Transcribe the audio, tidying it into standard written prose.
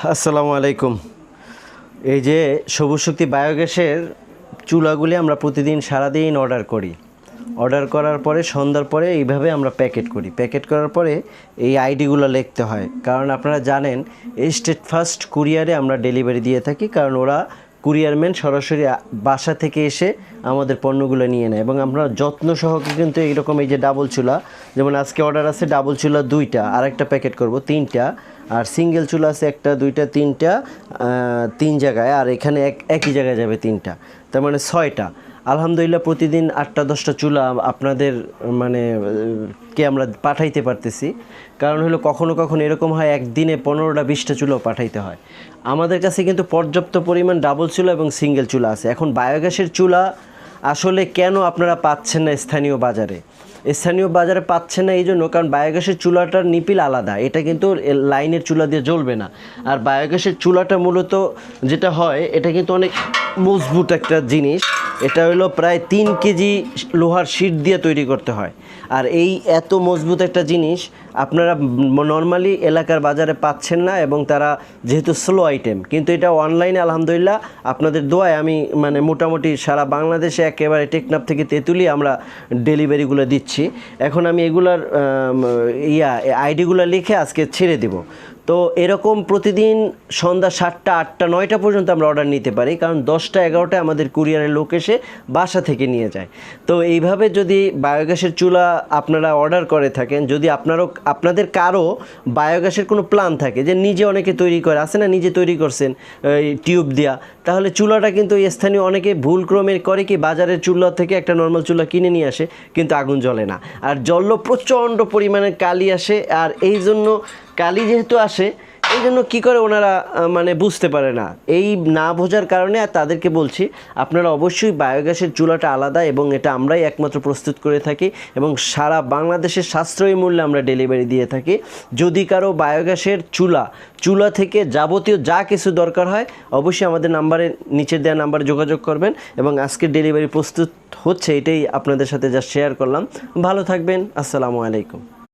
আসসালামু আলাইকুম। এই যে সবুজ শক্তি বায়োগ্যাসের চুলাগুলি আমরা প্রতিদিন সারাদিন অর্ডার করার পরে সন্ধ্যার পরে এইভাবে আমরা প্যাকেট করি। প্যাকেট করার পরে এই আইডিগুলো লিখতে হয়, কারণ আপনারা জানেন স্টেট ফার্স্ট কুরিয়ারে আমরা ডেলিভারি দিয়ে থাকি, কারণ ওরা কুরিয়ারম্যান সরাসরি বাসা থেকে এসে আমাদের পণ্যগুলো নিয়ে নেয় এবং আমরা যত্ন সহকারে কিন্তু এইরকম এই যে ডাবল চুলা, যেমন আজকে অর্ডার আছে ডাবল চুলা 2টা, আর একটা প্যাকেট করব 3টা, আর সিঙ্গেল চুলা আছে 1টা 2টা 3টা, 3 জায়গায়, আর এখানে একই জায়গায় যাবে 3টা, তার মানে 6টা। আলহামদুলিল্লাহ প্রতিদিন 8টা 10টা চুলা আপনাদের কে আমরা পাঠাইতে পারতেছি। কারণ হলো কখনো কখনো এরকম হয় একদিনে 15টা 20টা চুলাও পাঠাইতে হয়। আমাদের কাছে কিন্তু পর্যাপ্ত পরিমাণ ডাবল চুলা এবং সিঙ্গেল চুলা আছে। এখন বায়োগ্যাসের চুলা আসলে কেন আপনারা পাচ্ছেন না স্থানীয় বাজারে পাচ্ছেন না এই জন্য, কারণ বায়োগ্যাসের চুলাটার নিপিল আলাদা, এটা কিন্তু লাইনের চুলা দিয়ে জ্বলবে না। আর বায়োগ্যাসের চুলাটা মূলত যেটা হয়, এটা কিন্তু অনেক মজবুত একটা জিনিস। এটা হলো প্রায় 3 কেজি লোহার শিট দিয়ে তৈরি করতে হয়। আর এই এত মজবুত একটা জিনিস আপনারা নর্মালি এলাকার বাজারে পাচ্ছেন না, এবং তারা যেহেতু স্লো আইটেম, কিন্তু এটা অনলাইনে আলহামদুলিল্লাহ আপনাদের দোয়ায় আমি মোটামুটি সারা বাংলাদেশে একেবারে টেকনাফ থেকে তেঁতুলি আমরা ডেলিভারিগুলো দিচ্ছি। এখন আমি এগুলার আইডিগুলো লিখে আজকে ছেড়ে দেব। তো এরকম প্রতিদিন সন্ধ্যা 7টা 8টা 9টা পর্যন্ত আমরা অর্ডার নিতে পারি, কারণ 10টা 11টায় আমাদের কুরিয়ারের লোক এসে বাসা থেকে নিয়ে যায়। তো এইভাবে যদি বায়োগ্যাসের চুলা আপনারা অর্ডার করে থাকেন, যদি আপনাদের কারো বায়োগ্যাসের কোনো প্ল্যান থাকে, যে নিজে অনেকে তৈরি করে আছে না, নিজে তৈরি করছেন টিউব দিয়া, তাহলে চুলাটা কিন্তু স্থানীয় অনেকে ভুলক্রমে করে কি, বাজারের চুলা থেকে একটা নর্মাল চুলা কিনে নিয়ে আসে, কিন্তু আগুন জ্বলে না, আর জ্বললেও প্রচণ্ড পরিমাণে কালি আসে। আর এই জন্য কালি যেহেতু আসে, এই জন্য কী করে ওনারা বুঝতে পারে না। এই না বোঝার কারণে আর তাদেরকে বলছি, আপনারা অবশ্যই বায়োগ্যাসের চুলাটা আলাদা, এবং এটা আমরাই একমাত্র প্রস্তুত করে থাকি, এবং সারা বাংলাদেশের সাশ্রয়ী মূল্যে আমরা ডেলিভারি দিয়ে থাকি। যদি কারো বায়োগ্যাসের চুলা থেকে যাবতীয় যা কিছু দরকার হয়, অবশ্যই আমাদের নিচের দেওয়া নাম্বারে যোগাযোগ করবেন। এবং আজকের ডেলিভারি প্রস্তুত হচ্ছে, এটাই আপনাদের সাথে যা শেয়ার করলাম। ভালো থাকবেন। আসসালামু আলাইকুম।